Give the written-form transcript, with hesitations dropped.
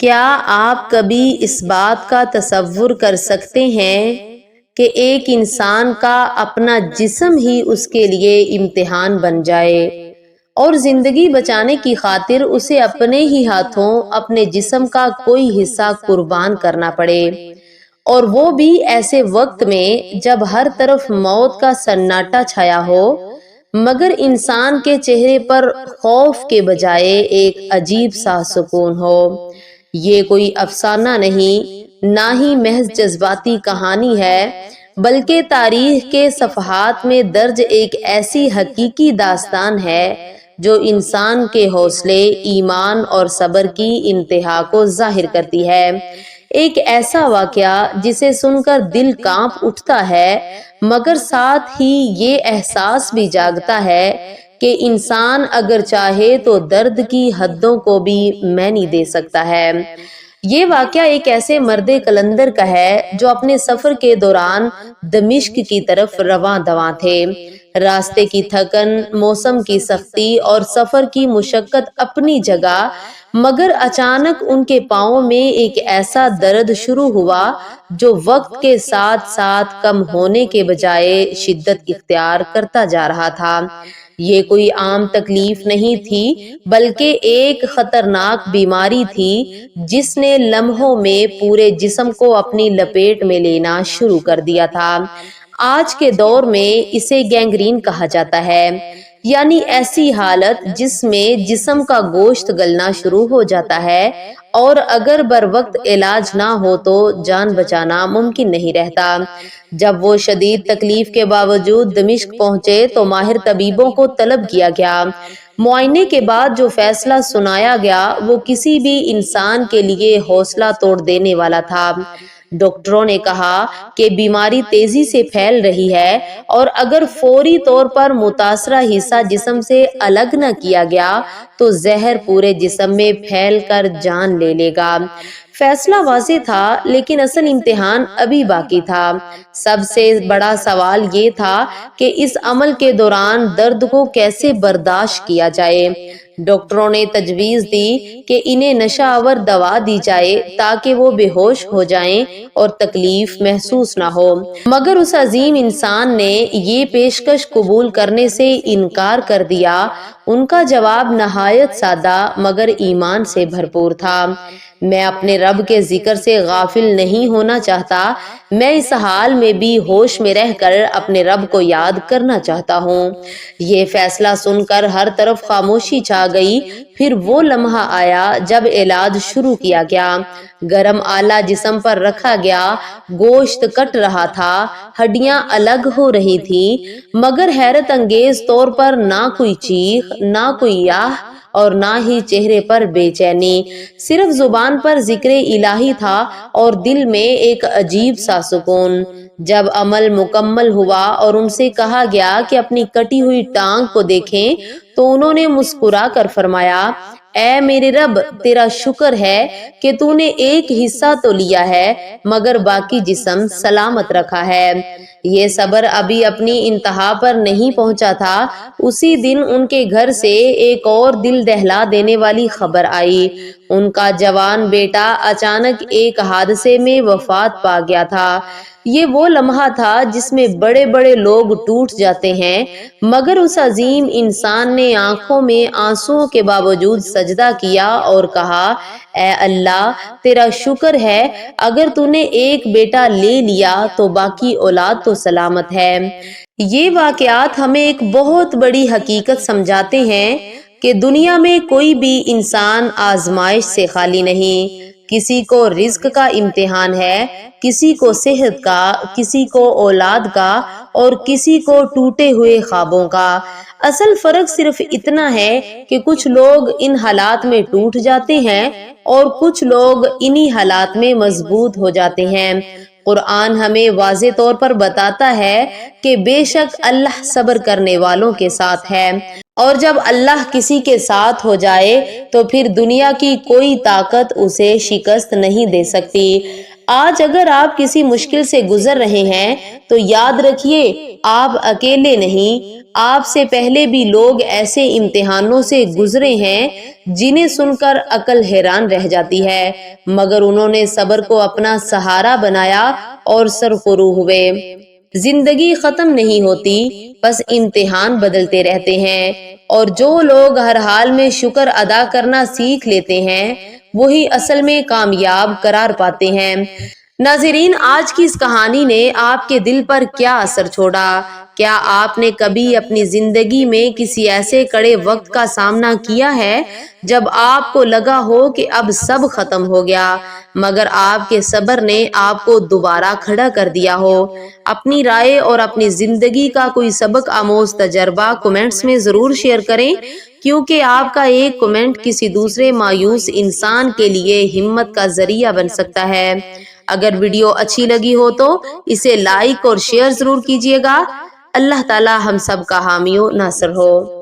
کیا آپ کبھی اس بات کا تصور کر سکتے ہیں کہ ایک انسان کا اپنا جسم ہی اس کے لیے امتحان بن جائے اور زندگی بچانے کی خاطر اسے اپنے ہی ہاتھوں اپنے جسم کا کوئی حصہ قربان کرنا پڑے، اور وہ بھی ایسے وقت میں جب ہر طرف موت کا سناٹا چھایا ہو، مگر انسان کے چہرے پر خوف کے بجائے ایک عجیب سا سکون ہو؟ یہ کوئی افسانہ نہیں، نہ ہی محض جذباتی کہانی ہے، بلکہ تاریخ کے صفحات میں درج ایک ایسی حقیقی داستان ہے جو انسان کے حوصلے، ایمان اور صبر کی انتہا کو ظاہر کرتی ہے۔ ایک ایسا واقعہ جسے سن کر دل کانپ اٹھتا ہے، مگر ساتھ ہی یہ احساس بھی جاگتا ہے کہ انسان اگر چاہے تو درد کی حدوں کو بھی معنی دے سکتا ہے۔ یہ واقعہ ایک ایسے مرد قلندر کا ہے جو اپنے سفر کے دوران دمشق کی طرف رواں دواں تھے۔ راستے کی تھکن، موسم کی سختی اور سفر کی مشقت اپنی جگہ، مگر اچانک ان کے پاؤں میں ایک ایسا درد شروع ہوا جو وقت کے ساتھ ساتھ کم ہونے کے بجائے شدت اختیار کرتا جا رہا تھا۔ یہ کوئی عام تکلیف نہیں تھی، بلکہ ایک خطرناک بیماری تھی جس نے لمحوں میں پورے جسم کو اپنی لپیٹ میں لینا شروع کر دیا تھا۔ آج کے دور میں اسے گینگرین کہا جاتا ہے، یعنی ایسی حالت جس میں جسم کا گوشت گلنا شروع ہو جاتا ہے اور اگر بر وقت علاج نہ ہو تو جان بچانا ممکن نہیں رہتا۔ جب وہ شدید تکلیف کے باوجود دمشق پہنچے تو ماہر طبیبوں کو طلب کیا گیا۔ معائنے کے بعد جو فیصلہ سنایا گیا وہ کسی بھی انسان کے لیے حوصلہ توڑ دینے والا تھا۔ ڈاکٹروں نے کہا کہ بیماری تیزی سے پھیل رہی ہے اور اگر فوری طور پر متاثرہ حصہ جسم سے الگ نہ کیا گیا تو زہر پورے جسم میں پھیل کر جان لے لے گا۔ فیصلہ واضح تھا، لیکن اصل امتحان ابھی باقی تھا۔ سب سے بڑا سوال یہ تھا کہ اس عمل کے دوران درد کو کیسے برداشت کیا جائے۔ ڈاکٹروں نے تجویز دی کہ انہیں نشہ آور دوا دی جائے تاکہ وہ بے ہوش ہو جائیں اور تکلیف محسوس نہ ہو، مگر اس عظیم انسان نے یہ پیشکش قبول کرنے سے انکار کر دیا۔ ان کا جواب نہایت سادہ مگر ایمان سے بھرپور تھا۔ میں اپنے رب کے ذکر سے غافل نہیں ہونا چاہتا، میں اس حال میں بھی ہوش میں رہ کر اپنے رب کو یاد کرنا چاہتا ہوں۔ یہ فیصلہ سن کر ہر طرف خاموشی چھا گئی۔ پھر وہ لمحہ آیا جب علاج شروع کیا گیا۔ گرم آلہ جسم پر رکھا گیا، گوشت کٹ رہا تھا، ہڈیاں الگ ہو رہی تھیں، مگر حیرت انگیز طور پر نہ کوئی چیخ، نہ کوئی آہ اور نہ ہی چہرے پر بے چینی، صرف زبان پر ذکر الہی تھا اور دل میں ایک عجیب سا سکون۔ جب عمل مکمل ہوا اور ان سے کہا گیا کہ اپنی کٹی ہوئی ٹانگ کو دیکھیں تو انہوں نے مسکرا کر فرمایا، اے میرے رب، تیرا شکر ہے کہ تو نے ایک حصہ تو لیا ہے مگر باقی جسم سلامت رکھا ہے۔ یہ صبر ابھی اپنی انتہا پر نہیں پہنچا تھا۔ اسی دن ان کے گھر سے ایک اور دل دہلا دینے والی خبر آئی۔ ان کا جوان بیٹا اچانک ایک حادثے میں وفات پا گیا تھا۔ یہ وہ لمحہ تھا جس میں بڑے بڑے لوگ ٹوٹ جاتے ہیں، مگر اس عظیم انسان نے آنکھوں میں آنسوؤں کے باوجود سجدہ کیا اور کہا، اے اللہ، تیرا شکر ہے، اگر تو نے ایک بیٹا لے لیا تو باقی اولاد تو سلامت ہے۔ یہ واقعات ہمیں ایک بہت بڑی حقیقت سمجھاتے ہیں کہ دنیا میں کوئی بھی انسان آزمائش سے خالی نہیں۔ کسی کو رزق کا امتحان ہے، کسی کو صحت کا، کسی کو اولاد کا اور کسی کو ٹوٹے ہوئے خوابوں کا۔ اصل فرق صرف اتنا ہے کہ کچھ لوگ ان حالات میں ٹوٹ جاتے ہیں اور کچھ لوگ انہی حالات میں مضبوط ہو جاتے ہیں۔ قرآن ہمیں واضح طور پر بتاتا ہے کہ بے شک اللہ صبر کرنے والوں کے ساتھ ہے، اور جب اللہ کسی کے ساتھ ہو جائے تو پھر دنیا کی کوئی طاقت اسے شکست نہیں دے سکتی۔ آج اگر آپ کسی مشکل سے گزر رہے ہیں تو یاد رکھیے آپ اکیلے نہیں، آپ سے پہلے بھی لوگ ایسے امتحانوں سے گزرے ہیں جنہیں سن کر عقل حیران رہ جاتی ہے، مگر انہوں نے صبر کو اپنا سہارا بنایا اور سرخرو ہوئے۔ زندگی ختم نہیں ہوتی، بس امتحان بدلتے رہتے ہیں، اور جو لوگ ہر حال میں شکر ادا کرنا سیکھ لیتے ہیں وہی اصل میں کامیاب قرار پاتے ہیں۔ ناظرین، آج کی اس کہانی نے آپ کے دل پر کیا اثر چھوڑا؟ کیا آپ نے کبھی اپنی زندگی میں کسی ایسے کڑے وقت کا سامنا کیا ہے جب آپ کو لگا ہو کہ اب سب ختم ہو گیا، مگر آپ کے صبر نے آپ کو دوبارہ کھڑا کر دیا ہو؟ اپنی رائے اور اپنی زندگی کا کوئی سبق آموز تجربہ کمنٹس میں ضرور شیئر کریں، کیونکہ آپ کا ایک کمنٹ کسی دوسرے مایوس انسان کے لیے ہمت کا ذریعہ بن سکتا ہے۔ اگر ویڈیو اچھی لگی ہو تو اسے لائک اور شیئر ضرور کیجیے گا۔ اللہ تعالی ہم سب کا حامی و ناصر ہو۔